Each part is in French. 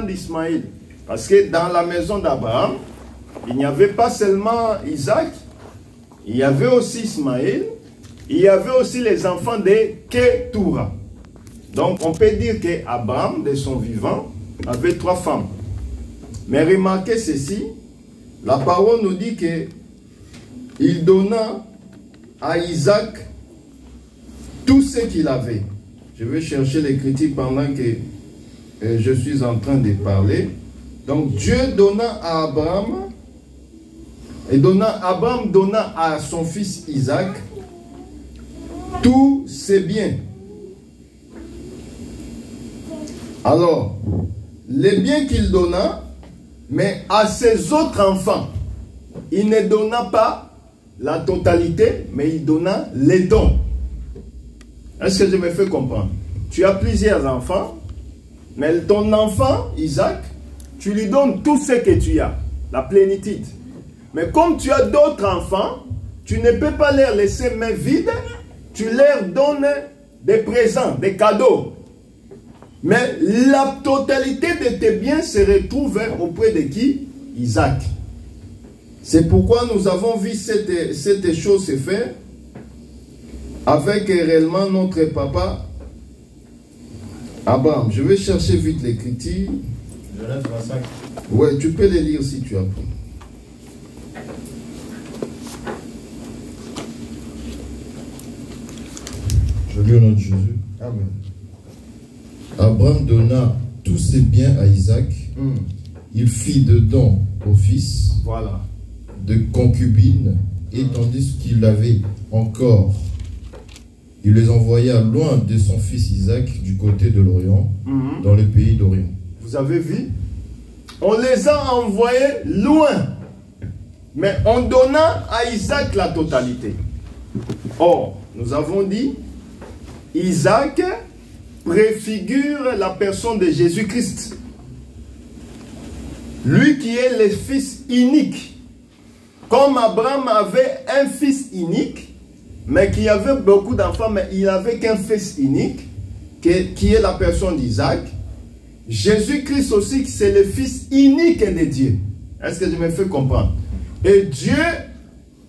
d'Ismaël. Parce que dans la maison d'Abraham, il n'y avait pas seulement Isaac, il y avait aussi Ismaël, il y avait aussi les enfants de Ketura. Donc on peut dire qu'Abraham, de son vivant, avait 3 femmes. Mais remarquez ceci, la parole nous dit qu'il donna à Isaac tout ce qu'il avait. Je vais chercher l'écriture pendant que je suis en train de parler. Donc Dieu donna à Abraham, Abraham donna à son fils Isaac tous ses biens. Alors, les biens qu'il donna, mais à ses autres enfants, il ne donna pas la totalité, mais il donna les dons. Est-ce que je me fais comprendre? Tu as plusieurs enfants, mais ton enfant, Isaac, tu lui donnes tout ce que tu as, la plénitude. Mais comme tu as d'autres enfants, tu ne peux pas leur laisser main vide, tu leur donnes des présents, des cadeaux. Mais la totalité de tes biens se retrouve auprès de qui? Isaac. C'est pourquoi nous avons vu cette chose se faire avec réellement notre papa Abraham. Je vais chercher vite l'écriture. Genèse 25. Ouais, tu peux les lire si tu as pris. Je lis au nom de Jésus. Amen. Abraham donna tous ses biens à Isaac. Il fit de dons au fils, Voilà. de concubines, et tandis qu'il avait encore, il les envoya loin de son fils Isaac du côté de l'Orient, dans le pays d'Orient. Vous avez vu? On les a envoyés loin. Mais on donna à Isaac la totalité. Or, nous avons dit, Isaac préfigure la personne de Jésus-Christ. Lui qui est le fils unique. Comme Abraham avait un fils unique, mais qui avait beaucoup d'enfants, mais il n'avait qu'un fils unique, qui est la personne d'Isaac. Jésus-Christ aussi, c'est le fils unique de Dieu. Est-ce que je me fais comprendre? Et Dieu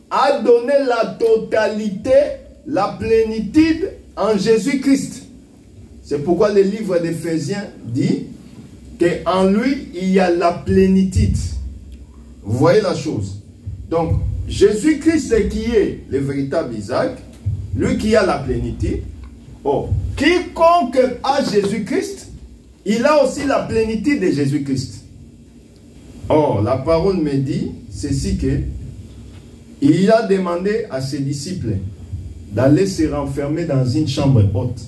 a donné la totalité, la plénitude en Jésus-Christ. C'est pourquoi le livre d'Éphésiens dit qu'en lui, il y a la plénitude. Vous voyez la chose? Donc, Jésus-Christ qui est le véritable Isaac, lui qui a la plénitude. Oh, quiconque a Jésus-Christ, il a aussi la plénitude de Jésus-Christ. Or, la parole me dit ceci que il a demandé à ses disciples d'aller se renfermer dans une chambre haute,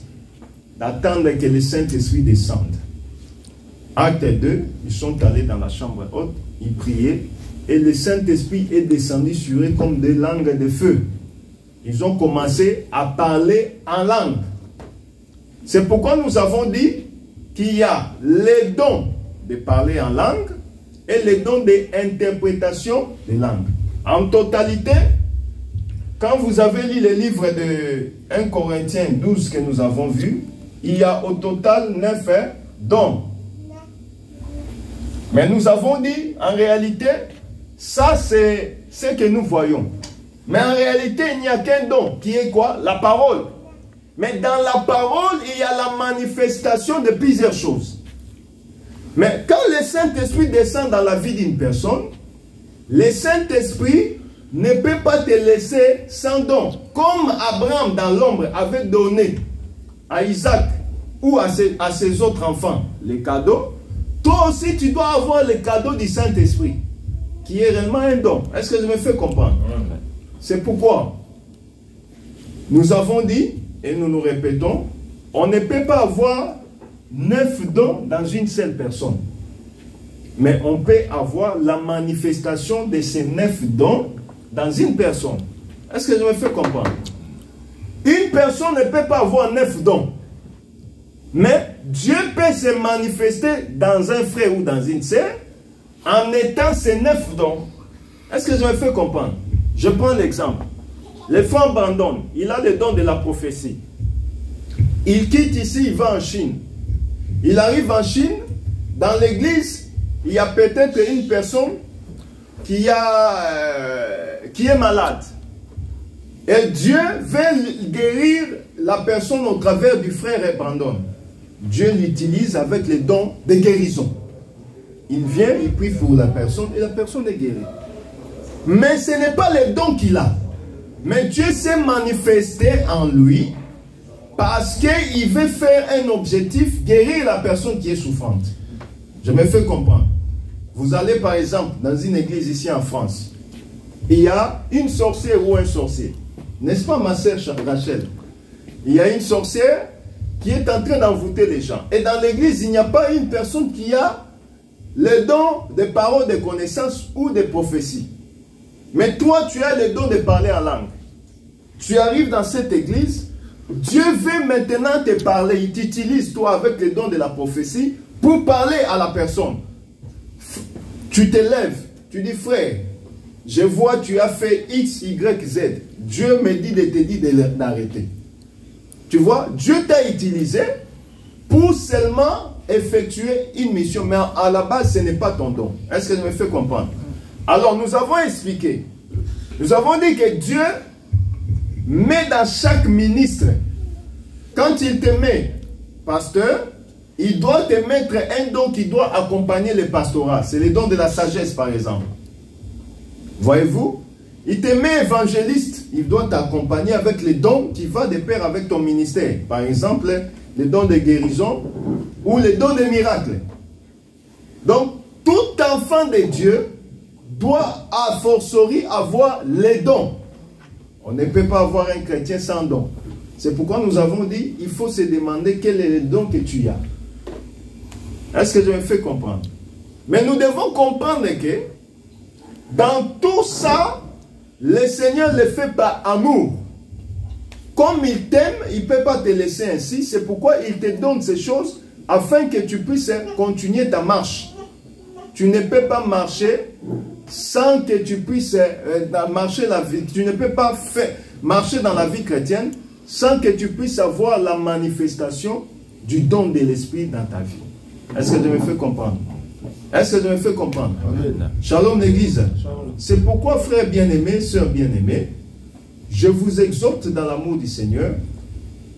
d'attendre que le Saint-Esprit descende. Acte 2, ils sont allés dans la chambre haute, ils priaient, et le Saint-Esprit est descendu sur eux comme des langues de feu. Ils ont commencé à parler en langue. C'est pourquoi nous avons dit qu'il y a les dons de parler en langue et les dons d'interprétation des langues. En totalité, quand vous avez lu le livre de 1 Corinthiens 12 que nous avons vu, il y a au total 9 dons. Mais nous avons dit, en réalité, ça c'est ce que nous voyons. Mais en réalité, il n'y a qu'un don, qui est quoi? La parole. Mais dans la parole, il y a la manifestation de plusieurs choses. Mais quand le Saint-Esprit descend dans la vie d'une personne, le Saint-Esprit ne peut pas te laisser sans don. Comme Abraham dans l'ombre avait donné à Isaac ou à ses autres enfants les cadeaux, toi aussi tu dois avoir le cadeau du Saint-Esprit, qui est réellement un don. Est-ce que je me fais comprendre? C'est pourquoi nous avons dit, et nous nous répétons, on ne peut pas avoir 9 dons dans une seule personne. Mais on peut avoir la manifestation de ces 9 dons dans une personne. Est-ce que je me fais comprendre? Une personne ne peut pas avoir 9 dons. Mais Dieu peut se manifester dans un frère ou dans une sœur en étant ces 9 dons. Est-ce que je me fais comprendre? Je prends l'exemple. Le frère Brandon, il a le don de la prophétie. Il quitte ici, il va en Chine. Il arrive en Chine, dans l'église, il y a peut-être une personne qui est malade. Et Dieu veut guérir la personne au travers du frère Brandon. Dieu l'utilise avec les dons de guérison. Il vient, il prie pour la personne et la personne est guérie. Mais ce n'est pas les dons qu'il a. Mais Dieu s'est manifesté en lui parce qu'il veut faire un objectif, guérir la personne qui est souffrante. Je me fais comprendre. Vous allez par exemple dans une église ici en France. Il y a une sorcière ou un sorcier. N'est-ce pas ma sœur Rachel? Il y a une sorcière qui est en train d'envoûter les gens. Et dans l'église, il n'y a pas une personne qui a le don des paroles de connaissance ou des prophéties. Mais toi, tu as le don de parler en langue. Tu arrives dans cette église, Dieu veut maintenant te parler. Il t'utilise, toi, avec le don de la prophétie, pour parler à la personne. Tu te lèves, tu dis, frère, je vois, tu as fait X, Y, Z. Dieu me dit de te dire d'arrêter. Tu vois, Dieu t'a utilisé pour seulement effectuer une mission. Mais à la base, ce n'est pas ton don. Est-ce que je me fais comprendre? Alors, nous avons expliqué. Nous avons dit que Dieu met dans chaque ministre, quand il te met pasteur, il doit te mettre un don qui doit accompagner le pastorat. C'est le don de la sagesse, par exemple. Voyez-vous? Il te met évangéliste. Il doit t'accompagner avec les dons qui vont de pair avec ton ministère. Par exemple, les dons de guérison ou les dons de miracles. Donc, tout enfant de Dieu doit a fortiori avoir les dons. On ne peut pas avoir un chrétien sans don. C'est pourquoi nous avons dit, il faut se demander quel est le don que tu as. Est-ce que je me fais comprendre? Mais nous devons comprendre que dans tout ça, le Seigneur le fait par amour. Comme il t'aime, il ne peut pas te laisser ainsi. C'est pourquoi il te donne ces choses afin que tu puisses continuer ta marche. Tu ne peux pas marcher sans que tu puisses marcher la vie. Tu ne peux pas marcher dans la vie chrétienne sans que tu puisses avoir la manifestation du don de l'Esprit dans ta vie. Est-ce que je me fais comprendre? Est-ce que je me fais comprendre? Amen. Shalom l'église. C'est pourquoi, frères bien-aimés, sœurs bien-aimées, je vous exhorte dans l'amour du Seigneur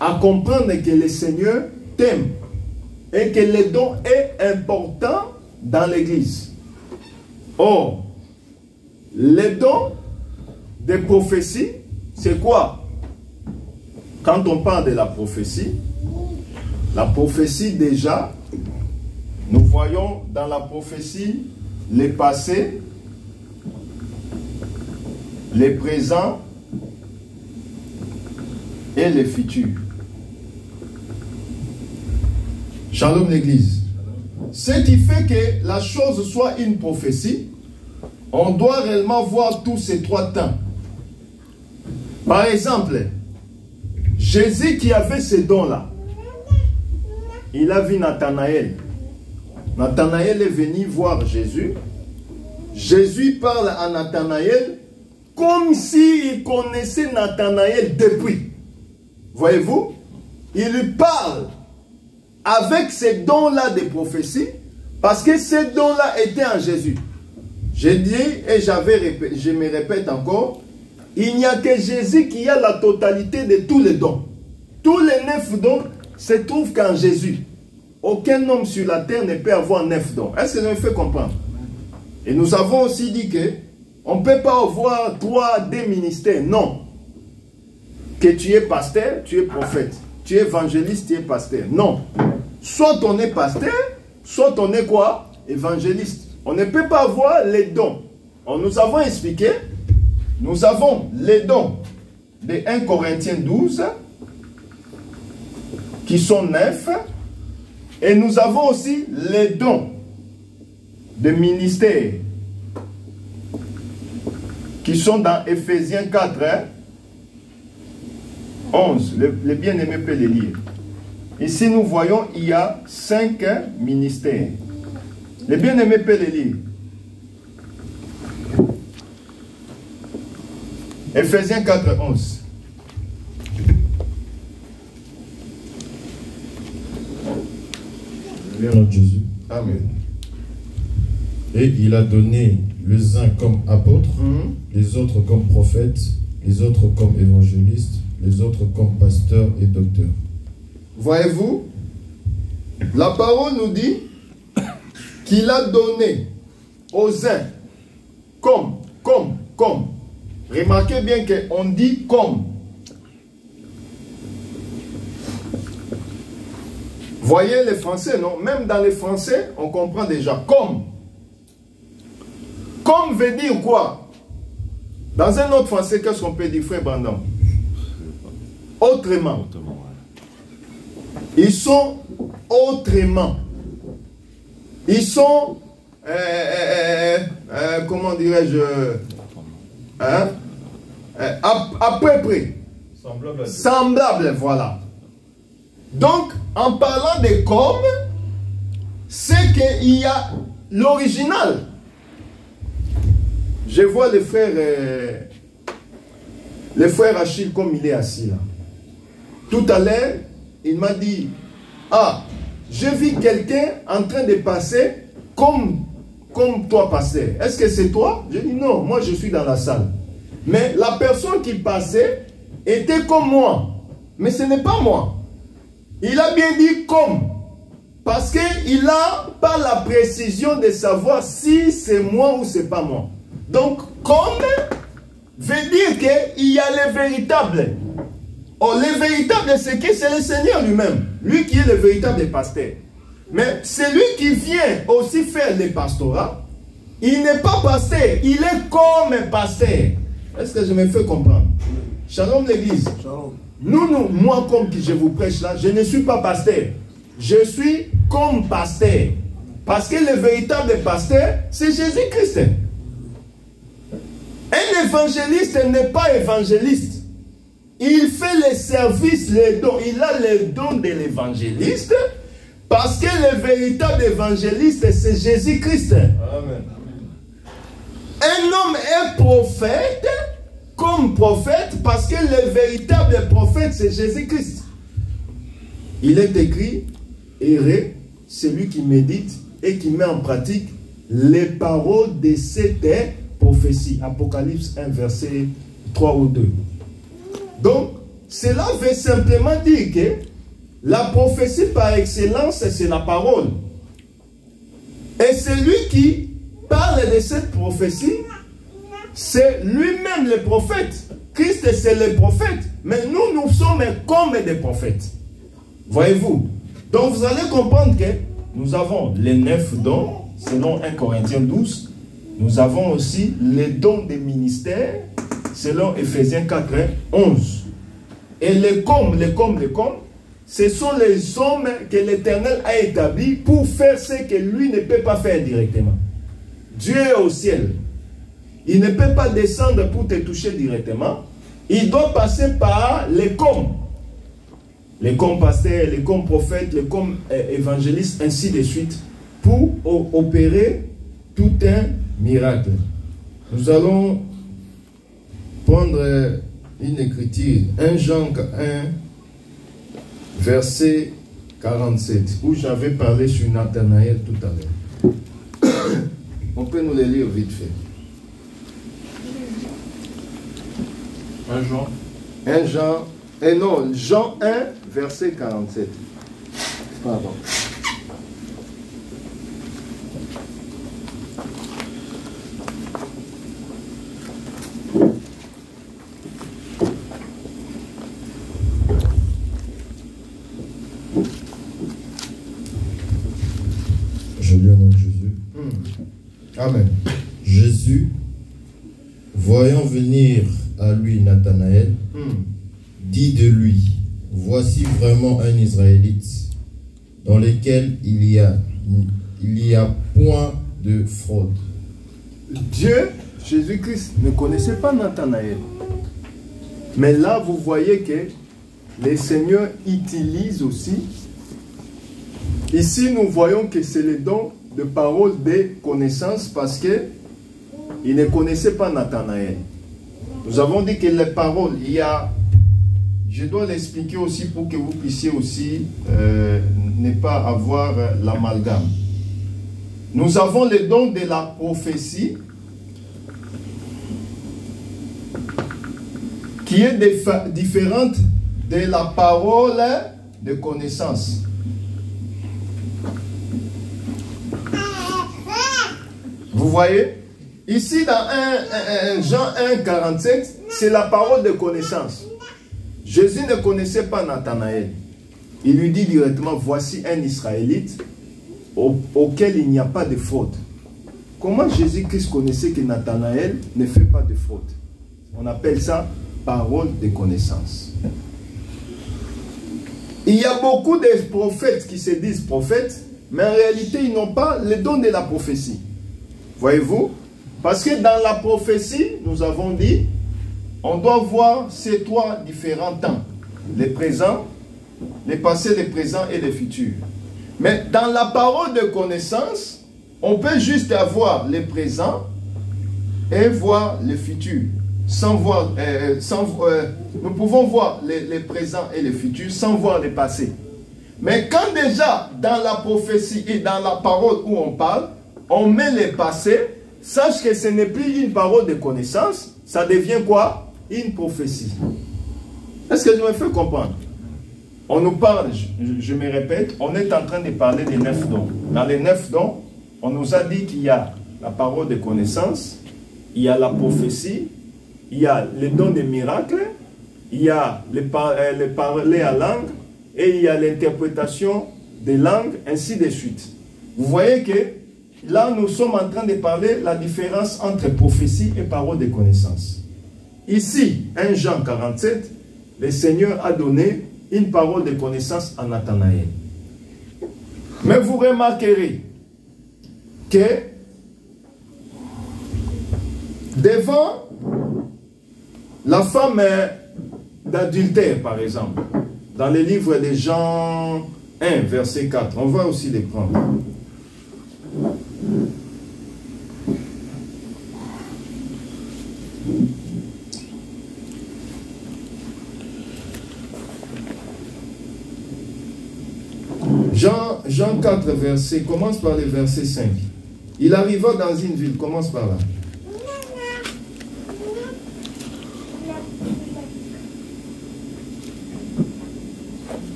à comprendre que le Seigneur t'aime et que le don est important dans l'église. Or, le don des prophéties, c'est quoi? Quand on parle de la prophétie déjà, nous voyons dans la prophétie les passés, les présents et les futurs. Shalom l'église. Ce qui fait que la chose soit une prophétie, on doit réellement voir tous ces trois temps. Par exemple, Jésus qui avait ces dons-là, il a vu Nathanaël. Nathanaël est venu voir Jésus. Jésus parle à Nathanaël comme s'il connaissait Nathanaël depuis. Voyez-vous? Il lui parle avec ces dons-là de prophétie parce que ces dons-là étaient en Jésus. Je dis et je me répète encore, il n'y a que Jésus qui a la totalité de tous les dons. Tous les 9 dons se trouvent qu'en Jésus. Aucun homme sur la terre ne peut avoir 9 dons. Est-ce que je me fais comprendre? Et nous avons aussi dit que on ne peut pas avoir 2 ministères. Non. Que tu es pasteur, tu es prophète. Tu es évangéliste, tu es pasteur. Non. Soit on est pasteur, soit on est quoi? Évangéliste. On ne peut pas avoir les dons. Nous avons expliqué, nous avons les dons de 1 Corinthiens 12, qui sont 9, et nous avons aussi les dons de ministère, qui sont dans Ephésiens 4, 11. Les bien-aimés peuvent les lire. Ici, nous voyons, il y a 5 ministères. Les bien-aimés peuvent les lire. Ephésiens 4, 11. Gloire à Jésus. Amen. Et il a donné les uns comme apôtres, les autres comme prophètes, les autres comme évangélistes, les autres comme pasteurs et docteurs. Voyez-vous, la parole nous dit qu'il a donné aux uns comme. Remarquez bien qu'on dit comme. Voyez les Français, non? Même dans les Français, on comprend déjà comme. Comme veut dire quoi? Dans un autre français, qu'est-ce qu'on peut dire, frère Brandon? Autrement. Ils sont autrement. Ils sont, comment dirais-je, à peu près. Semblable, voilà. Donc, en parlant de comme, c'est qu'il y a l'original. Je vois le frère Achille comme il est assis là. Tout à l'heure, il m'a dit, ah, j'ai vu quelqu'un en train de passer comme toi pasteur. Est-ce que c'est toi? J'ai dit non, moi je suis dans la salle. Mais la personne qui passait était comme moi. Mais ce n'est pas moi. Il a bien dit comme. Parce qu'il n'a pas la précision de savoir si c'est moi ou c'est pas moi. Donc, comme veut dire qu'il y a le véritable. Oh, le véritable, c'est que c'est le Seigneur lui-même. Lui qui est le véritable pasteur. Mais celui qui vient aussi faire le pastorat, il n'est pas pasteur, il est comme pasteur. Est-ce que je me fais comprendre? Shalom l'église. Moi comme je vous prêche là, je ne suis pas pasteur. Je suis comme pasteur. Parce que le véritable pasteur, c'est Jésus-Christ. Un évangéliste n'est pas évangéliste. Il fait les services, les dons. Il a les dons de l'évangéliste. Parce que le véritable évangéliste, c'est Jésus-Christ. Amen. Un homme est prophète comme prophète parce que le véritable prophète, c'est Jésus-Christ. Il est écrit, heureux, celui qui médite et qui met en pratique les paroles de cette prophétie. Apocalypse 1, verset 3 ou 2. Donc, cela veut simplement dire que la prophétie par excellence, c'est la parole. Et celui qui parle de cette prophétie, c'est lui-même le prophète. Christ, c'est le prophète. Mais nous sommes comme des prophètes. Voyez-vous? Donc, vous allez comprendre que nous avons les 9 dons, selon 1 Corinthiens 12. Nous avons aussi les dons des ministères, selon Ephésiens 4, 11. Et les comme, ce sont les hommes que l'Éternel a établis pour faire ce que lui ne peut pas faire directement. Dieu est au ciel. Il ne peut pas descendre pour te toucher directement. Il doit passer par les comme. Les comme pasteurs, les comme prophètes, les comme évangélistes, ainsi de suite, pour opérer tout un miracle. Nous allons prendre une écriture, 1 Jean 1, verset 47, où j'avais parlé sur Nathanaël tout à l'heure. On peut nous les lire vite fait. 1 Jean. 1 Jean, non, Jean 1, verset 47. Pardon. Je lis au nom de Jésus. Amen. Jésus, voyant venir à lui Nathanaël, dit de lui, voici vraiment un Israélite dans lequel il y a point de fraude. Dieu, Jésus-Christ, ne connaissait pas Nathanaël. Mais là, vous voyez que le Seigneur utilise aussi. Ici, nous voyons que c'est le don de parole de connaissance parce que il ne connaissait pas Nathanaël. Nous avons dit que les paroles, il y a... Je dois l'expliquer aussi pour que vous puissiez aussi ne pas avoir l'amalgame. nous avons le don de la prophétie qui est différente de la parole de connaissance. Vous voyez? Ici, dans Jean 1, 47, c'est la parole de connaissance. Jésus ne connaissait pas Nathanaël. Il lui dit directement, voici un Israélite auquel il n'y a pas de faute. Comment Jésus-Christ connaissait que Nathanaël ne fait pas de faute? On appelle ça parole de connaissance. Il y a beaucoup de prophètes qui se disent prophètes, mais en réalité, ils n'ont pas le don de la prophétie. Voyez-vous? Parce que dans la prophétie, nous avons dit, on doit voir ces trois différents temps. Le présent, le passé, le présent et le futur. Mais dans la parole de connaissance, on peut juste avoir le présent et voir le futur. Nous pouvons voir le présent et le futur sans voir le passé. Mais quand déjà dans la prophétie et dans la parole où on parle, on met le passé, sache que ce n'est plus une parole de connaissance, ça devient quoi? Une prophétie. Est-ce que je me fais comprendre? On nous parle, je me répète, on est en train de parler des 9 dons. Dans les 9 dons, on nous a dit qu'il y a la parole de connaissance, il y a la prophétie, il y a les dons des miracles, il y a le parler à langue et il y a l'interprétation des langues, ainsi de suite. Vous voyez que là, nous sommes en train de parler de la différence entre prophétie et parole de connaissance. Ici, 1 Jean 47, le Seigneur a donné une parole de connaissance à Nathanaël. Mais vous remarquerez que devant la femme d'adultère, par exemple, dans le livre de Jean 1, verset 4, on va aussi les prendre. Jean 4, verset, commence par le verset 5. Il arriva dans une ville, commence par là.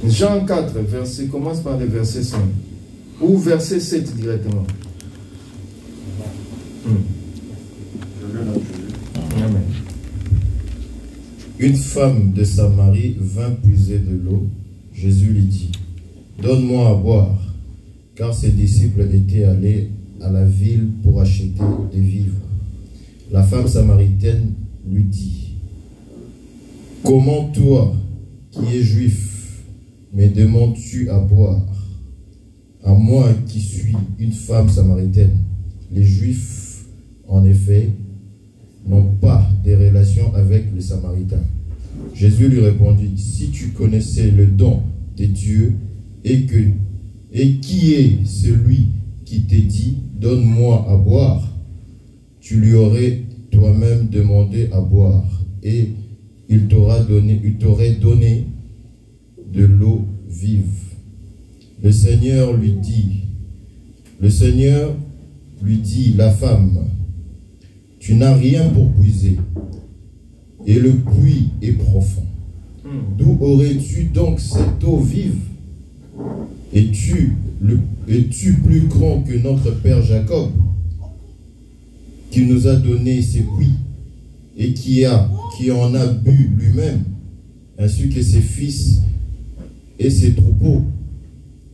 Jean 4, verset, commence par le verset 5. Ou verset 7 directement. Amen. Une femme de Samarie vint puiser de l'eau. Jésus lui dit, donne-moi à boire, car ses disciples étaient allés à la ville pour acheter des vivres. La femme samaritaine lui dit, comment toi, qui es juif, me demandes-tu à boire? À moi qui suis une femme samaritaine. Les Juifs, en effet, n'ont pas de relation avec les Samaritains. Jésus lui répondit, si tu connaissais le don de Dieu et qui est celui qui te dit, donne-moi à boire, tu lui aurais toi-même demandé à boire et il t'aurait donné de l'eau vive. Le Seigneur lui dit, la femme, tu n'as rien pour puiser, et le puits est profond. D'où aurais-tu donc cette eau vive? Es-tu plus grand que notre père Jacob, qui nous a donné ces puits, et qui en a bu lui-même, ainsi que ses fils et ses troupeaux?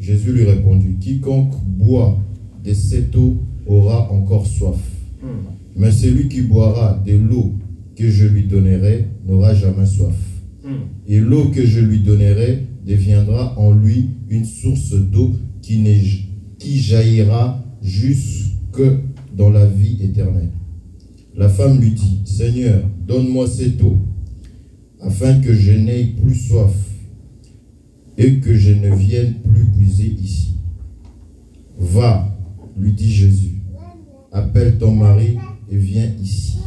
Jésus lui répondit, quiconque boit de cette eau aura encore soif. Mais celui qui boira de l'eau que je lui donnerai n'aura jamais soif. Et l'eau que je lui donnerai deviendra en lui une source d'eau qui jaillira jusque dans la vie éternelle. La femme lui dit, Seigneur, donne-moi cette eau, afin que je n'aie plus soif et que je ne vienne plus puiser ici. Va, lui dit Jésus, appelle ton mari et viens ici.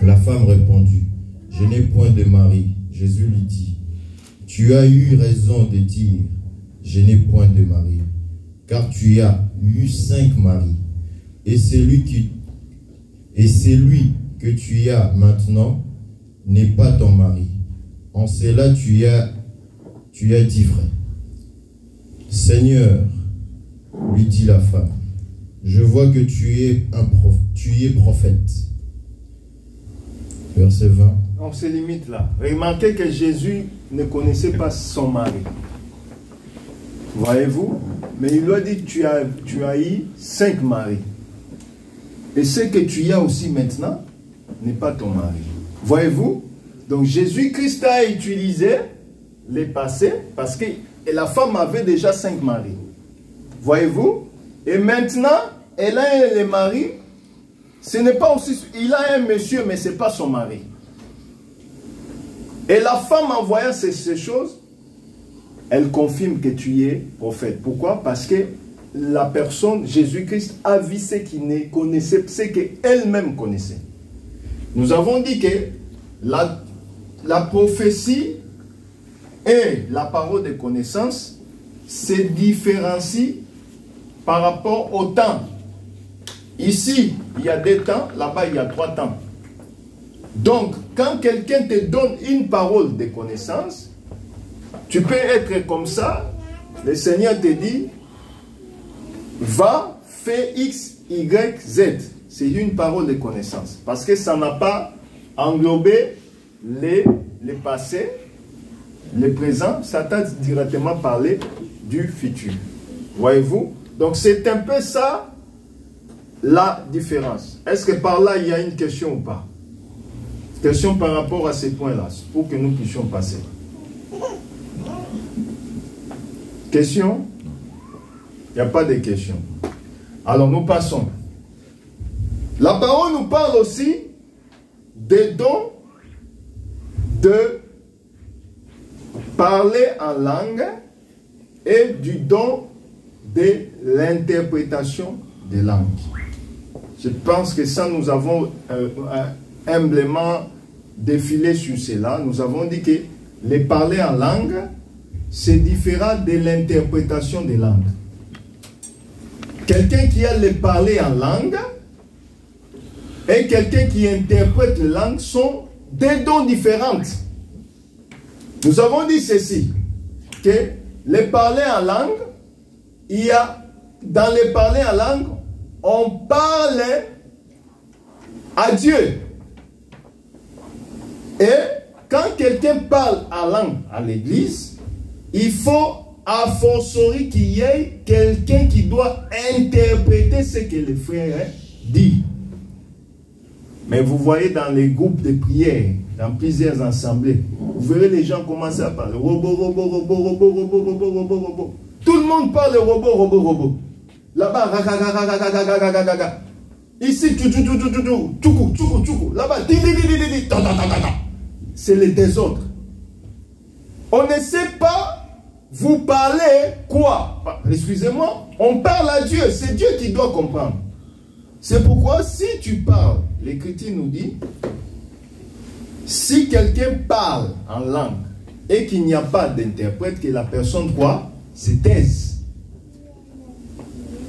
La femme répondit, je n'ai point de mari. Jésus lui dit, tu as eu raison de dire, je n'ai point de mari, car tu as eu 5 maris, et celui que tu as maintenant n'est pas ton mari. En cela tu as dit vrai. Seigneur, lui dit la femme, je vois que tu es prophète. Verset 20. On se limite là. Remarquez que Jésus ne connaissait pas son mari. Voyez-vous? Mais il lui a dit, tu as eu 5 maris. Et ce que tu as aussi maintenant n'est pas ton mari. Voyez-vous? Donc Jésus-Christ a utilisé les passés parce que la femme avait déjà 5 maris. Voyez-vous? Et maintenant, elle a les maris. Ce n'est pas aussi... Il a un monsieur, mais ce n'est pas son mari. Et la femme, en voyant ces choses, elle confirme que tu es prophète. Pourquoi? Parce que la personne, Jésus-Christ, a vu ce qu'il ne connaissait, ce qu'elle-même connaissait. Nous avons dit que la prophétie et la parole de connaissance se différencient par rapport au temps. Ici, il y a 2 temps, là-bas, il y a 3 temps. Donc, quand quelqu'un te donne une parole de connaissance, tu peux être comme ça, le Seigneur te dit, va, fais X, Y, Z. C'est une parole de connaissance. Parce que ça n'a pas englobé les passés, les présents, ça t'a directement parlé du futur. Voyez-vous? Donc c'est un peu ça la différence. Est-ce que par là il y a une question ou pas? Question par rapport à ces points-là, pour que nous puissions passer. Question? Il n'y a pas de question. Alors nous passons. La parole nous parle aussi des dons de parler en langue et du don de l'interprétation des langues. Je pense que ça, nous avons humblement défilé sur cela. Nous avons dit que les parler en langue, c'est différent de l'interprétation des langues. Quelqu'un qui a les parler en langue et quelqu'un qui interprète les langues sont des dons différents. Nous avons dit ceci, que les parler en langue, il y a, dans les parler en langue, on parle à Dieu. Et quand quelqu'un parle en langue à l'église, il faut a fortiori qu'il y ait quelqu'un qui doit interpréter ce que le frère dit. Mais vous voyez dans les groupes de prière, dans plusieurs assemblées, vous verrez les gens commencer à parler. Robot, robot, robot, robot, robot, robot, robot, robot. Tout le monde parle robot, robot, robot. Là-bas, ici, là-bas, c'est le désordre. On ne sait pas vous parler quoi. Excusez-moi, on parle à Dieu, c'est Dieu qui doit comprendre. C'est pourquoi si tu parles, l'Écriture nous dit, si quelqu'un parle en langue et qu'il n'y a pas d'interprète, que la personne quoi, se taise.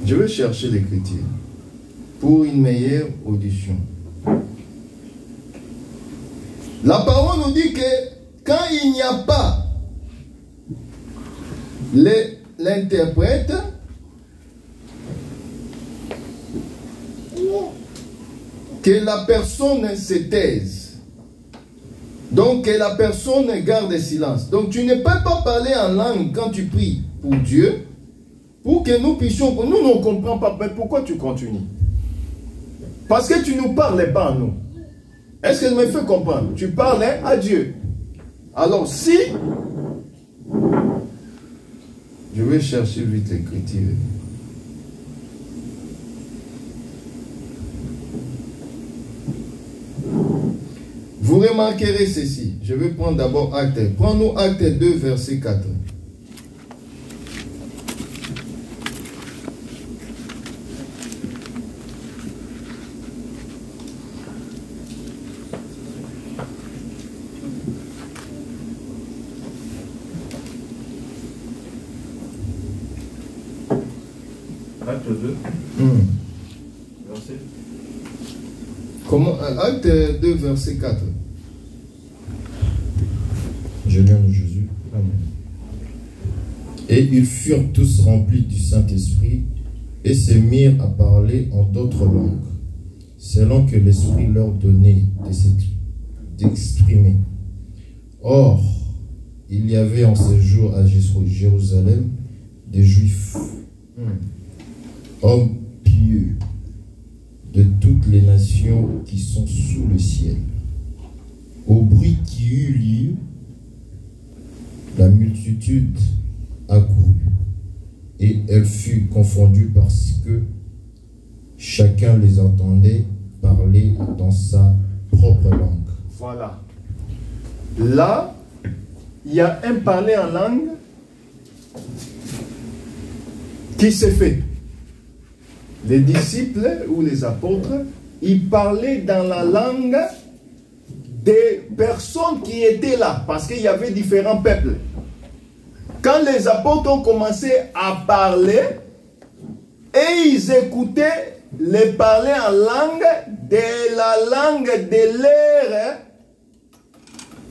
Je vais chercher l'Écriture pour une meilleure audition. La parole nous dit que quand il n'y a pas l'interprète, que la personne se taise. Donc que la personne garde silence. Donc tu ne peux pas parler en langue quand tu pries pour Dieu, pour que nous puissions... Nous ne comprenons pas, mais pourquoi tu continues? Parce que tu ne nous parles pas à nous. Est-ce que je me fais comprendre? Tu parles à Dieu. Alors si... Je vais chercher vite l'écriture. Vous remarquerez ceci. Je vais prendre d'abord Acte. Prends-nous Acte 2, verset 4. 2. Verset. Comment, Acte 2, verset 4. Je lis en Jésus. Amen. Et ils furent tous remplis du Saint-Esprit et se mirent à parler en d'autres langues, selon que l'Esprit leur donnait d'exprimer. Or, il y avait en ce jour à Jérusalem des Juifs, hommes pieux de toutes les nations qui sont sous le ciel. Au bruit qui eut lieu, la multitude accourut, et elle fut confondue parce que chacun les entendait parler dans sa propre langue. Voilà. Là, il y a un parler en langue qui s'est fait. Les disciples ou les apôtres, ils parlaient dans la langue des personnes qui étaient là, parce qu'il y avait différents peuples. Quand les apôtres ont commencé à parler, et ils écoutaient les parler en langue de la langue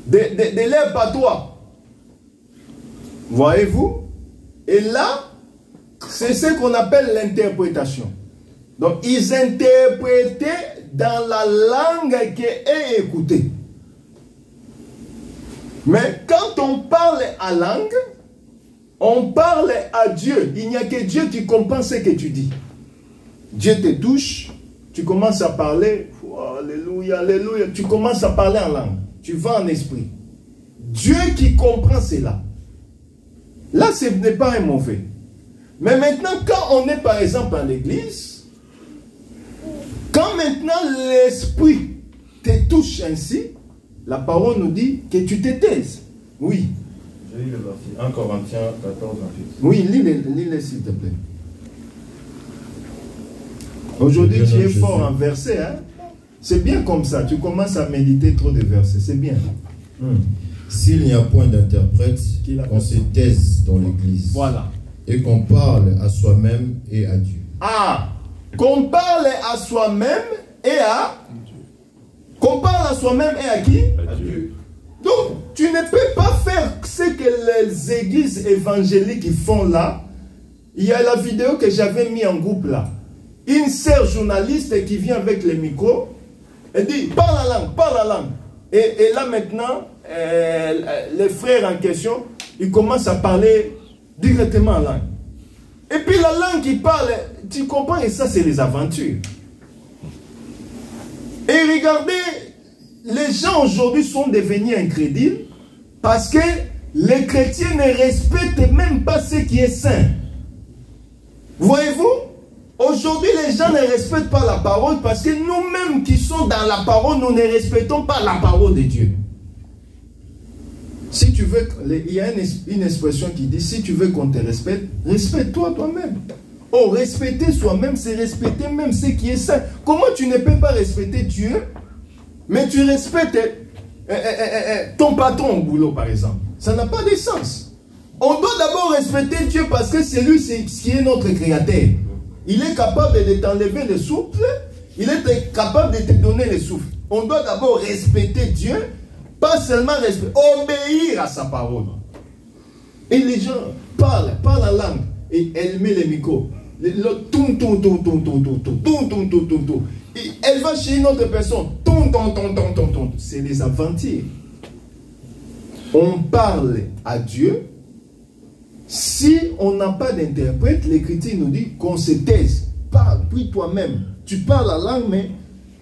de leur patois. Voyez-vous? Et là, c'est ce qu'on appelle l'interprétation. Donc, ils interprétaient dans la langue qu'eux écoutaient. Mais quand on parle en langue, on parle à Dieu. Il n'y a que Dieu qui comprend ce que tu dis. Dieu te touche, tu commences à parler, oh, alléluia, alléluia, tu commences à parler en langue. Tu vas en esprit. Dieu qui comprend cela. Là, ce n'est pas un mauvais. Mais maintenant, quand on est par exemple à l'église, quand maintenant l'esprit te touche ainsi, la parole nous dit que tu te taises. Oui. Je lis le verset 1 Corinthiens 14, 28. Oui, lis-le s'il te plaît. Aujourd'hui, tu es fort en versets. Hein? C'est bien comme ça. Tu commences à méditer trop de versets. C'est bien. S'il n'y a point d'interprète, qu'on se taise dans l'église. Voilà. Et qu'on parle à soi-même et à Dieu. Ah, qu'on parle à soi-même et à... Qu'on parle à soi-même et à qui? À Dieu. Donc, tu ne peux pas faire ce que les églises évangéliques font là. Il y a la vidéo que j'avais mis en groupe là. Une sœur journaliste qui vient avec le micro, elle dit, parle la langue, parle la langue. Et là maintenant, les frères en question, ils commencent à parler directement en langue. Et puis la langue qu'ils parlent, tu comprends, et ça c'est les aventures. Et regardez, les gens aujourd'hui sont devenus incrédules parce que les chrétiens ne respectent même pas ce qui est saint. Voyez-vous? Aujourd'hui, les gens ne respectent pas la parole parce que nous-mêmes qui sommes dans la parole, nous ne respectons pas la parole de Dieu. Si tu veux, il y a une expression qui dit, si tu veux qu'on te respecte, respecte-toi toi-même. Oh, respecter soi-même, c'est respecter même ce qui est saint. Comment tu ne peux pas respecter Dieu, mais tu respectes ton patron au boulot, par exemple? Ça n'a pas de sens. On doit d'abord respecter Dieu parce que c'est lui qui est notre créateur. Il est capable de t'enlever le souffle, il est capable de te donner le souffle. On doit d'abord respecter Dieu, pas seulement obéir à sa parole. Et les gens parlent la langue, et elle met le micro. Elle va chez une autre personne. C'est les aventures. On parle à Dieu. Si on n'a pas d'interprète, l'Écriture nous dit qu'on se taise. Parle, puis toi-même. Tu parles la langue, mais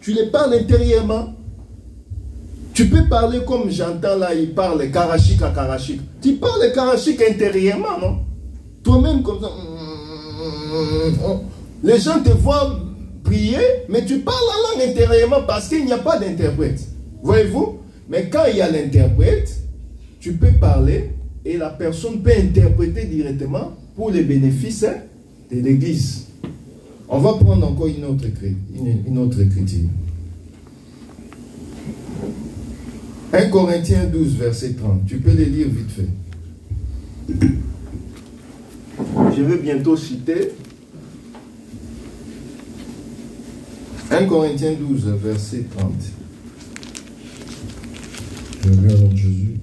tu les parles intérieurement. Tu peux parler comme j'entends là, il parle karachik à karachik. Tu parles karachik intérieurement, non? Toi-même comme ça. Les gens te voient prier, mais tu parles la langue intérieurement parce qu'il n'y a pas d'interprète. Voyez-vous? Mais quand il y a l'interprète, tu peux parler et la personne peut interpréter directement pour les bénéfices de l'Église. On va prendre encore une autre écriture. 1 Corinthiens 12, verset 30. Tu peux les lire vite fait. Je vais bientôt citer 1 Corinthiens 12, verset 30. Je vais lire dans Jésus.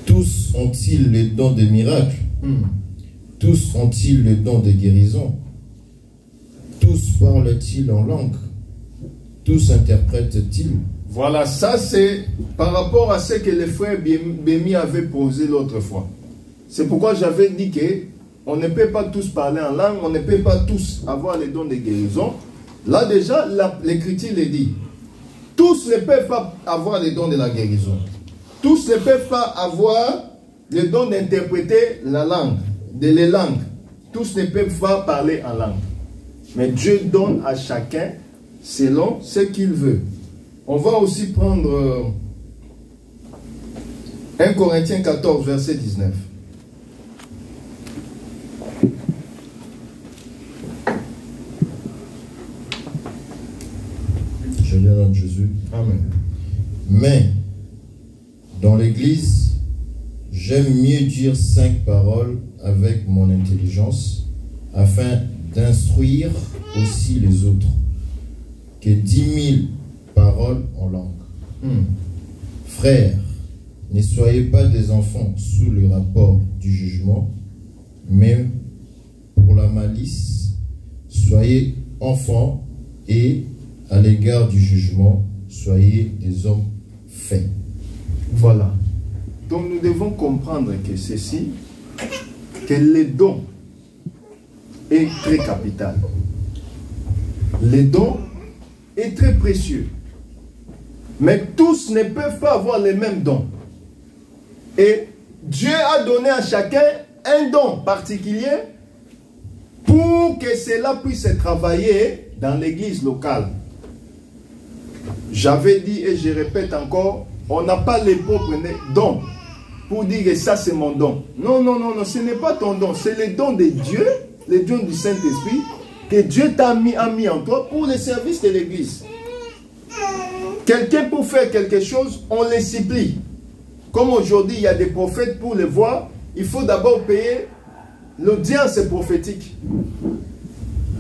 Tous ont-ils les dons des miracles? Tous ont-ils le don de guérison? Tous parlent-ils en langue? Tous interprètent-ils? Voilà, ça c'est par rapport à ce que les frères Bémi avaient posé l'autre fois. C'est pourquoi j'avais dit que on ne peut pas tous parler en langue, on ne peut pas tous avoir les dons de guérison. Là déjà, l'Écriture le dit. Tous ne peuvent pas avoir les dons de la guérison. Tous ne peuvent pas avoir le don d'interpréter la langue, les langues. Tous ne peuvent pas parler en langue. Mais Dieu donne à chacun selon ce qu'il veut. On va aussi prendre 1 Corinthiens 14, verset 19. Je lis dans Jésus. Amen. Mais, dans l'Église, j'aime mieux dire 5 paroles avec mon intelligence, afin d'instruire aussi les autres, que 10 000 paroles en langue. Frères, ne soyez pas des enfants sous le rapport du jugement, mais pour la malice, soyez enfants et à l'égard du jugement, soyez des hommes faits. Voilà. Donc nous devons comprendre que ceci, que les dons est très capital. Les dons est très précieux. Mais tous ne peuvent pas avoir les mêmes dons. Et Dieu a donné à chacun un don particulier pour que cela puisse travailler dans l'église locale. J'avais dit et je répète encore, on n'a pas les propres dons pour dire que ça c'est mon don. Non, non, non, non, ce n'est pas ton don, c'est le don de Dieu, le don du Saint-Esprit que Dieu t'a mis en toi pour le service de l'église. Quelqu'un pour faire quelque chose, on les supplie. Comme aujourd'hui, il y a des prophètes pour les voir, il faut d'abord payer l'audience prophétique.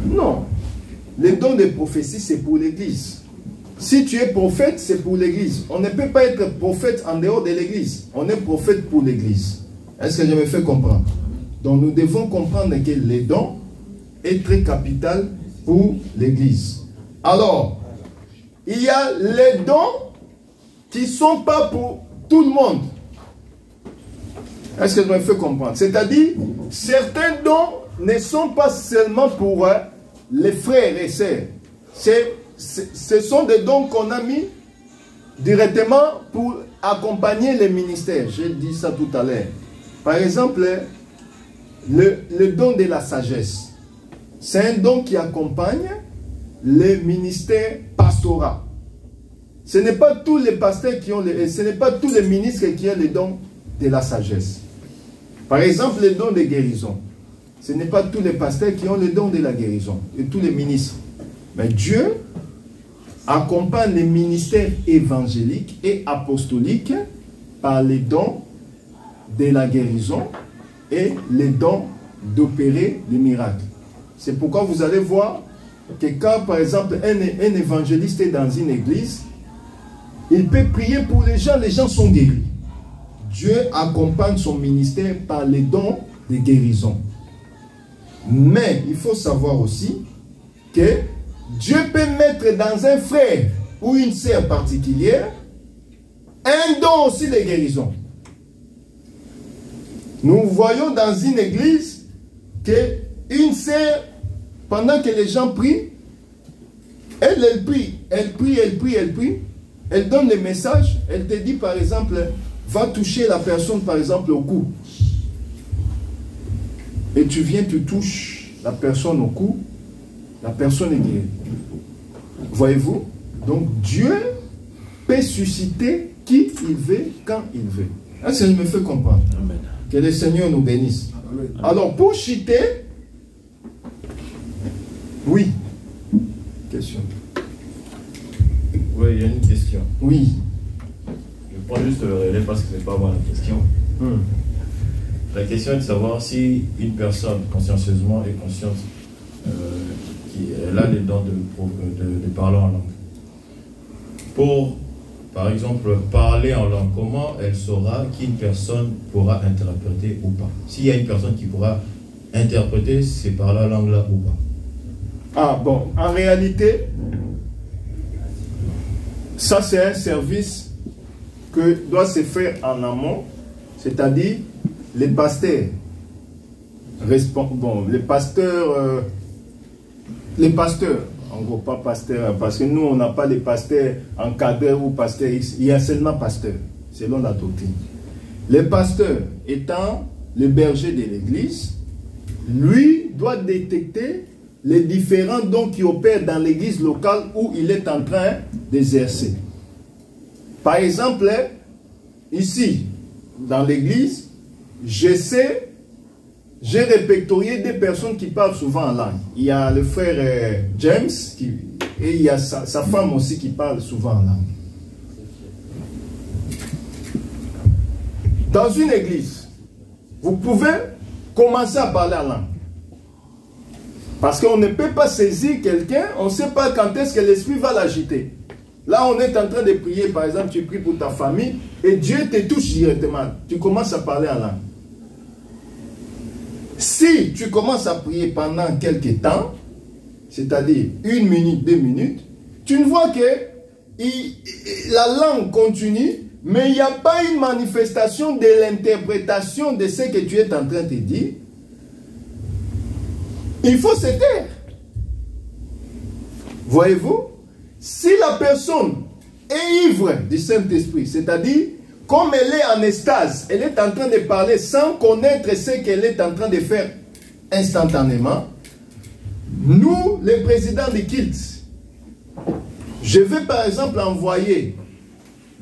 Non. Le don de prophétie, c'est pour l'église. Si tu es prophète, c'est pour l'église. On ne peut pas être prophète en dehors de l'église. On est prophète pour l'église. Est-ce que je me fais comprendre? Donc nous devons comprendre que les dons est très capital pour l'église. Alors, il y a les dons qui ne sont pas pour tout le monde. Est-ce que je me fais comprendre? C'est-à-dire, certains dons ne sont pas seulement pour les frères et sœurs. Ce sont des dons qu'on a mis directement pour accompagner les ministères. J'ai dit ça tout à l'heure. Par exemple, le don de la sagesse. C'est un don qui accompagne les ministères pastoraux. Ce n'est pas tous les pasteurs qui ont ce n'est pas tous les ministres qui ont le don de la sagesse. Par exemple, le don de guérison. Ce n'est pas tous les pasteurs qui ont le don de la guérison et tous les ministres. Mais Dieu accompagne les ministères évangéliques et apostoliques par les dons de la guérison et les dons d'opérer des miracles. C'est pourquoi vous allez voir que quand, par exemple, un évangéliste est dans une église, il peut prier pour les gens sont guéris. Dieu accompagne son ministère par les dons de guérison. Mais il faut savoir aussi que Dieu peut mettre dans un frère ou une sœur particulière un don aussi de guérison. Nous voyons dans une église qu'une sœur, pendant que les gens prient, elle prie, elle donne le message, elle te dit par exemple, va toucher la personne par exemple au cou. Et tu viens, tu touches la personne au cou, la personne est guérie. Voyez-vous? Donc Dieu peut susciter qui il veut, quand il veut. Est-ce que je me fais comprendre? Amen. Que le Seigneur nous bénisse. Amen. Alors pour chuter, oui. Question. Oui, il y a une question. Oui. Je prends juste le relais parce que ce n'est pas moi la question. La question est de savoir si une personne consciencieusement est consciente elle a les dons de parler en langue. Pour, par exemple, parler en langue, comment elle saura qu'une personne pourra interpréter ou pas? S'il y a une personne qui pourra interpréter, c'est par la langue-là ou pas? Ah bon, en réalité, ça c'est un service que doit se faire en amont, c'est-à-dire les pasteurs. Bon, les pasteurs, en gros pas pasteurs, parce que nous on n'a pas les pasteurs encadrés ou pasteurs X, il y a seulement pasteurs, selon la doctrine. Les pasteurs étant le berger de l'église, lui doit détecter les différents dons qui opèrent dans l'église locale où il est en train d'exercer. Par exemple, ici, dans l'église, j'ai répertorié des personnes qui parlent souvent en langue. Il y a le frère James, et il y a sa femme aussi qui parle souvent en langue. Dans une église, vous pouvez commencer à parler en langue. Parce qu'on ne peut pas saisir quelqu'un, on ne sait pas quand est-ce que l'esprit va l'agiter. Là, on est en train de prier, par exemple, tu pries pour ta famille, et Dieu te touche directement. Tu commences à parler en langue. Si tu commences à prier pendant quelques temps, c'est-à-dire 1 minute, 2 minutes, tu ne vois que la langue continue, mais il n'y a pas une manifestation de l'interprétation de ce que tu es en train de dire. Il faut se taire. Voyez-vous? Si la personne est ivre du Saint-Esprit, c'est-à-dire, comme elle est en extase, elle est en train de parler sans connaître ce qu'elle est en train de faire instantanément, nous, les présidents des cultes, je vais par exemple envoyer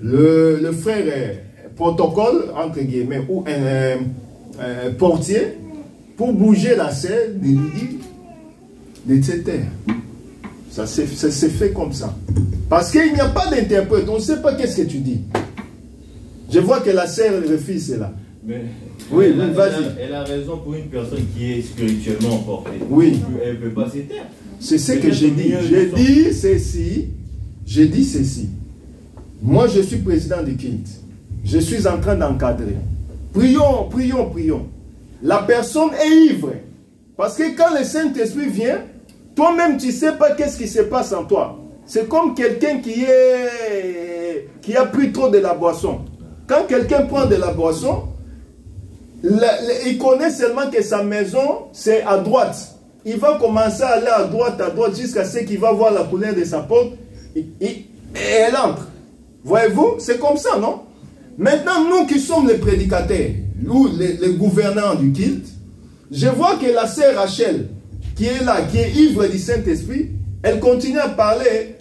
le frère protocole, entre guillemets, ou un portier, pour bouger la selle de lui de se taire. Ça s'est fait comme ça. Parce qu'il n'y a pas d'interprète, on ne sait pas qu'est-ce que tu dis. Je vois que la sœur refuse cela. Mais oui, vas-y. Elle a raison pour une personne qui est spirituellement emportée. Oui. Elle ne peut pas se taire. C'est ce que j'ai dit. J'ai dit ceci. Moi, je suis président du culte. Je suis en train d'encadrer. Prions, prions, prions. La personne est ivre. Parce que quand le Saint-Esprit vient, toi-même, tu ne sais pas qu'est-ce qui se passe en toi. C'est comme quelqu'un qui a pris trop de la boisson. Quand quelqu'un prend de la boisson, il connaît seulement que sa maison, c'est à droite. Il va commencer à aller à droite, jusqu'à ce qu'il va voir la couleur de sa porte. Et elle entre. Voyez-vous? C'est comme ça, non? Maintenant, nous qui sommes les prédicateurs, nous, les gouvernants du culte, je vois que la sœur Rachel, qui est là, qui est ivre du Saint-Esprit, elle continue à parler.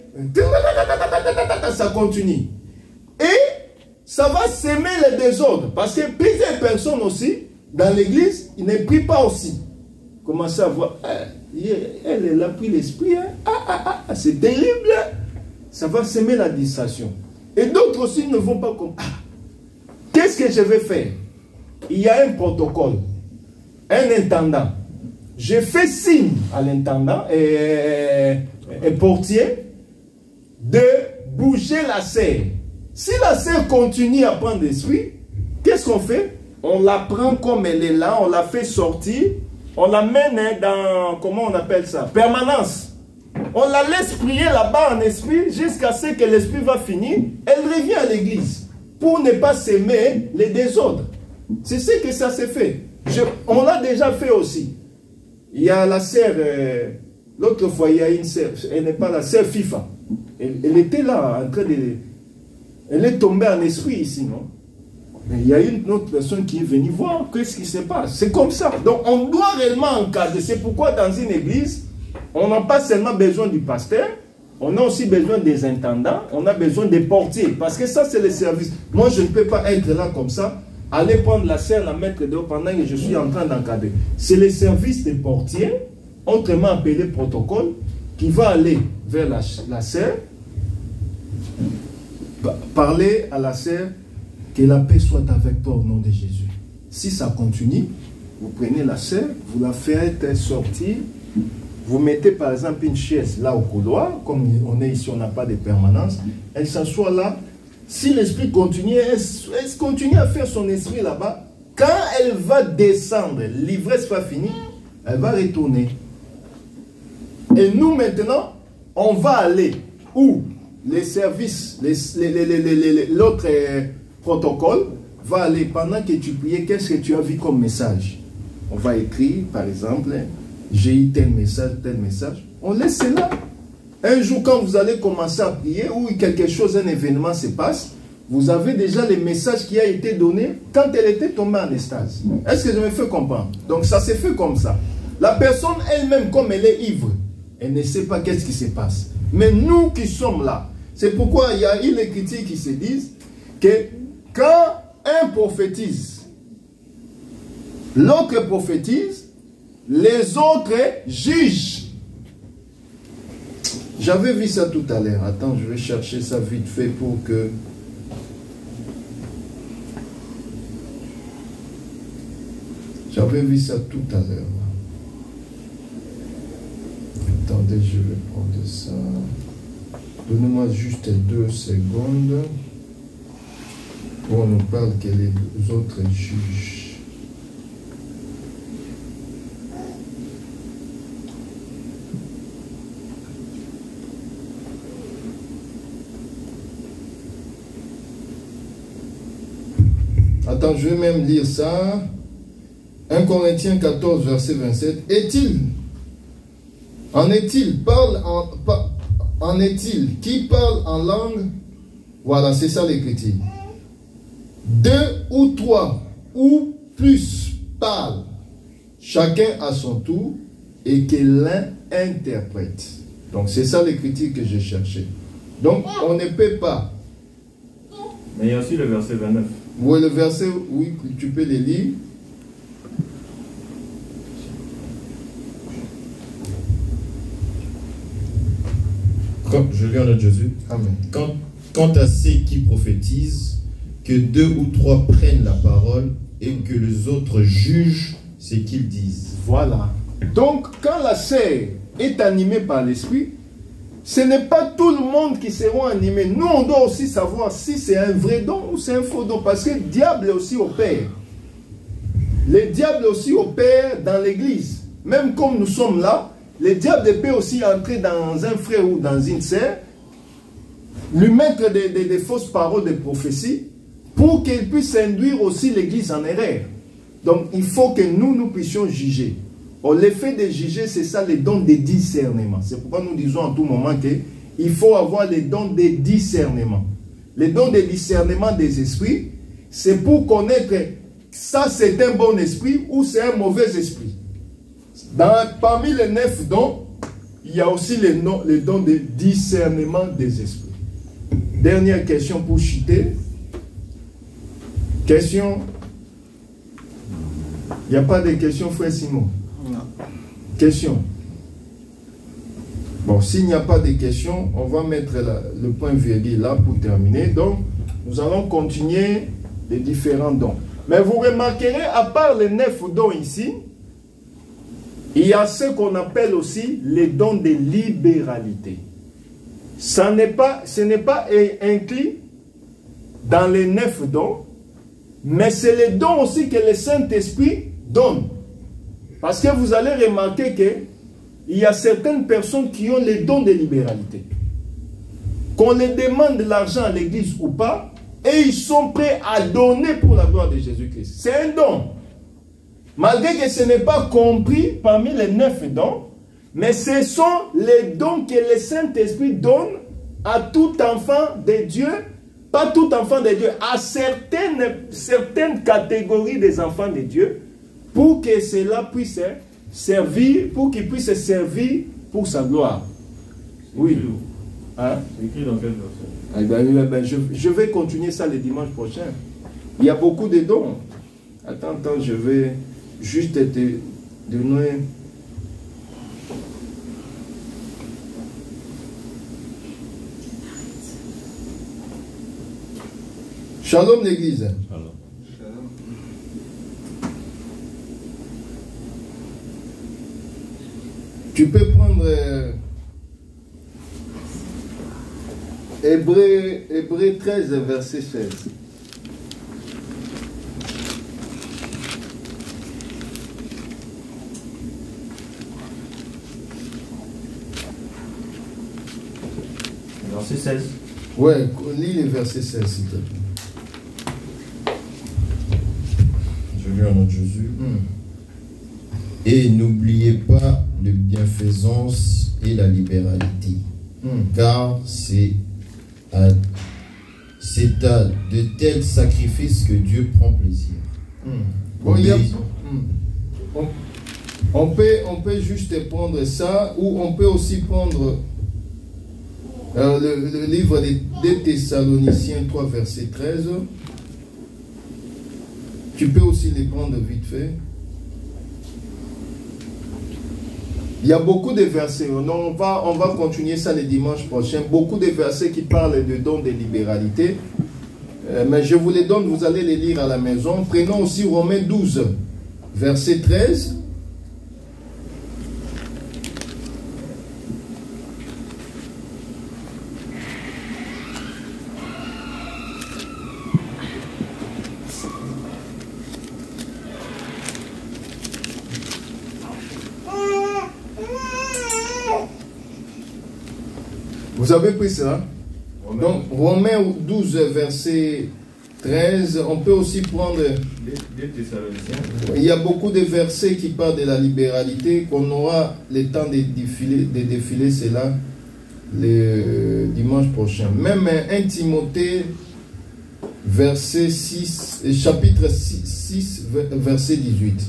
Ça continue. Et ça va s'aimer les désordres. Parce que plusieurs personnes aussi, dans l'église, ils ne prient pas aussi. Commencez à voir. Elle a pris l'esprit. Hein? C'est terrible. Ça va s'aimer la distraction. Et d'autres aussi ne vont pas comme... Qu'est-ce que je vais faire? Il y a un protocole. Un intendant. Je fais signe à l'intendant et portier de bouger la serre. Si la serre continue à prendre l'esprit, qu'est-ce qu'on fait? On la prend comme elle est là, on la fait sortir, on la mène dans, comment on appelle ça? Permanence. On la laisse prier là-bas en esprit jusqu'à ce que l'esprit va finir. Elle revient à l'église pour ne pas s'aimer les désordres. C'est ce que ça s'est fait. On l'a déjà fait aussi. Il y a la sœur, l'autre fois, il y a une sœur, elle n'est pas la sœur FIFA. Elle était là, en train de... Elle est tombée en esprit ici, non? Mais il y a une autre personne qui est venue voir qu'est-ce qui se passe. C'est comme ça. Donc, on doit réellement encadrer. C'est pourquoi dans une église, on n'a pas seulement besoin du pasteur, on a aussi besoin des intendants, on a besoin des portiers. Parce que ça, c'est le service. Moi, je ne peux pas être là comme ça, aller prendre la sœur, la mettre dehors pendant que je suis en train d'encadrer. C'est le service des portiers, autrement appelé protocole, qui va aller vers la sœur, parler à la sœur, que la paix soit avec toi au nom de Jésus. Si ça continue, vous prenez la sœur, vous la faites sortir vous mettez par exemple une chaise là au couloir, comme on est ici, on n'a pas de permanence, elle s'assoit là. Si l'esprit continue, elle continue à faire son esprit là-bas. Quand elle va descendre, l'ivresse va finir, elle va retourner. Et nous maintenant, on va aller où les services, l'autre protocole va aller pendant que tu priais, qu'est-ce que tu as vu comme message? On va écrire, par exemple, j'ai eu tel message, on laisse cela. Un jour, quand vous allez commencer à prier, ou quelque chose, un événement se passe, vous avez déjà les messages qui a été donné quand elle était tombée en extase. Est-ce que je me fais comprendre? Donc ça s'est fait comme ça. La personne elle-même, comme elle est ivre, elle ne sait pas qu'est-ce qui se passe. Mais nous qui sommes là, c'est pourquoi il y a eu les critiques qui se disent que quand un prophétise, l'autre prophétise, les autres jugent. J'avais vu ça tout à l'heure. Attends, je vais chercher ça vite fait pour que... J'avais vu ça tout à l'heure. Attendez, je vais prendre ça. Donnez-moi juste 2 secondes. Où on nous parle que les autres jugent. Attends, je vais même lire ça. 1 Corinthiens 14, verset 27. En est-il qui parle en langue? Voilà, c'est ça l'écriture. 2 ou 3 ou plus parlent, chacun à son tour, et que l'un interprète. Donc c'est ça l'écriture que j'ai cherché. Donc on ne peut pas. Mais il y a aussi le verset 29. Oui, le verset, oui, tu peux le lire. Je lis en nom de Jésus. Amen. Quant à ceux qui prophétisent, que 2 ou 3 prennent la parole et que les autres jugent ce qu'ils disent. Voilà. Donc, quand la sœur est animée par l'esprit, ce n'est pas tout le monde qui sera animé. Nous, on doit aussi savoir si c'est un vrai don ou c'est un faux don. Parce que le diable aussi opère. Le diable aussi opère dans l'église. Même comme nous sommes là, le diable peut aussi entrer dans un frère ou dans une sœur, lui mettre des fausses paroles de prophétie pour qu'il puisse induire aussi l'église en erreur. Donc, il faut que nous puissions juger. L'effet de juger, c'est ça, les dons de discernement. C'est pourquoi nous disons en tout moment qu'il faut avoir les dons de discernement. Les dons de discernement des esprits, c'est pour connaître ça c'est un bon esprit ou c'est un mauvais esprit. Parmi les 9 dons, il y a aussi les dons de discernement des esprits. Dernière question pour chuter. Question? Il n'y a pas de questions, frère Simon? Non. Question? Bon, s'il n'y a pas de questions, on va mettre le point virgule là pour terminer. Donc, nous allons continuer les différents dons. Mais vous remarquerez, à part les 9 dons ici, il y a ce qu'on appelle aussi les dons de libéralité. Ce n'est pas inclus dans les 9 dons, mais c'est les dons aussi que le Saint-Esprit donne. Parce que vous allez remarquer qu'il y a certaines personnes qui ont les dons de libéralité. Qu'on les demande de l'argent à l'église ou pas, et ils sont prêts à donner pour la gloire de Jésus-Christ. C'est un don. Malgré que ce n'est pas compris parmi les 9 dons, mais ce sont les dons que le Saint-Esprit donne à tout enfant de Dieu, pas tout enfant de Dieu, à certaines catégories des enfants de Dieu, pour que cela puisse servir, pour qu'ils puissent servir pour sa gloire. Oui. Hein? C'est écrit dans quel verset? Je vais continuer ça le dimanche prochain. Il y a beaucoup de dons. Attends, je vais juste te donner... Shalom l'église. Shalom. Tu peux prendre Hébreux 13, verset 16. Verset 16. Ouais, lis le verset 16, s'il te plaît. Je lis en nom de Jésus. Et n'oubliez pas la bienfaisance et la libéralité, car c'est à de tels sacrifices que Dieu prend plaisir. Bon, on peut juste prendre ça, ou on peut aussi prendre le livre des Thessaloniciens 3, verset 13. Tu peux aussi les prendre vite fait. Il y a beaucoup de versets. On va continuer ça le dimanche prochain. Beaucoup de versets qui parlent de dons de libéralité. Mais je vous les donne, vous allez les lire à la maison. Prenons aussi Romains 12, verset 13. Vous avez pris ça? Donc, Romains 12, verset 13. On peut aussi prendre... Il y a beaucoup de versets qui parlent de la libéralité, qu'on aura le temps de défiler cela le dimanche prochain. Même 1 Timothée, verset 6, chapitre 6, verset 18.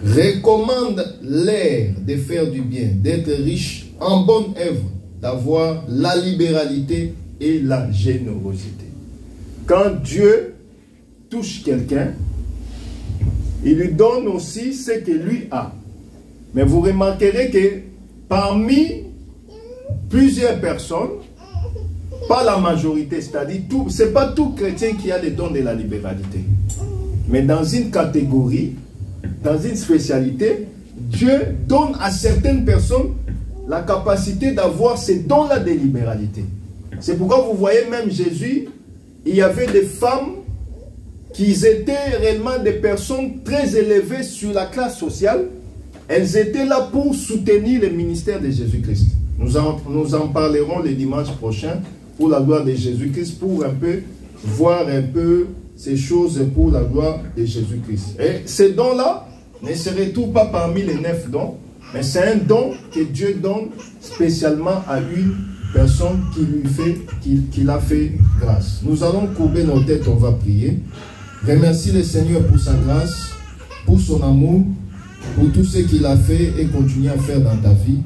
Recommande-leur de faire du bien, d'être riche en bonne œuvre, d'avoir la libéralité et la générosité. Quand Dieu touche quelqu'un, il lui donne aussi ce que lui a. Mais vous remarquerez que parmi plusieurs personnes, pas la majorité, c'est-à-dire ce n'est pas tout chrétien qui a les dons de la libéralité. Mais dans une catégorie, dans une spécialité, Dieu donne à certaines personnes la capacité d'avoir ces dons-là de libéralité. C'est pourquoi vous voyez même Jésus, il y avait des femmes qui étaient réellement des personnes très élevées sur la classe sociale. Elles étaient là pour soutenir le ministère de Jésus-Christ. Nous en parlerons le dimanche prochain pour la gloire de Jésus-Christ, pour un peu voir un peu ces choses pour la gloire de Jésus-Christ. Et ces dons-là ne se retrouvent pas parmi les 9 dons, mais c'est un don que Dieu donne spécialement à une personne qui l'a fait grâce. Nous allons courber nos têtes, on va prier. Remercie le Seigneur pour sa grâce, pour son amour, pour tout ce qu'il a fait et continue à faire dans ta vie.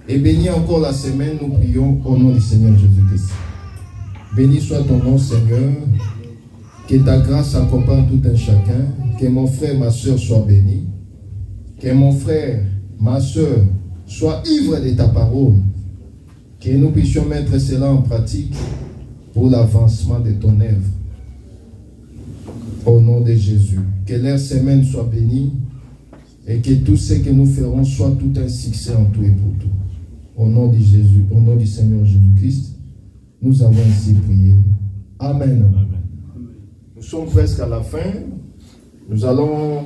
Et bénis encore la semaine, nous prions au nom du Seigneur Jésus-Christ. Béni soit ton nom, Seigneur. Que ta grâce accompagne tout un chacun. Que mon frère, ma soeur soient bénis. Que mon frère, ma soeur, soient ivres de ta parole. Que nous puissions mettre cela en pratique pour l'avancement de ton œuvre. Au nom de Jésus. Que leur semaine soit bénie et que tout ce que nous ferons soit tout un succès en tout et pour tout. Au nom de Jésus, au nom du Seigneur Jésus-Christ, nous avons ainsi prié. Amen. Amen. Nous sommes presque à la fin. Nous allons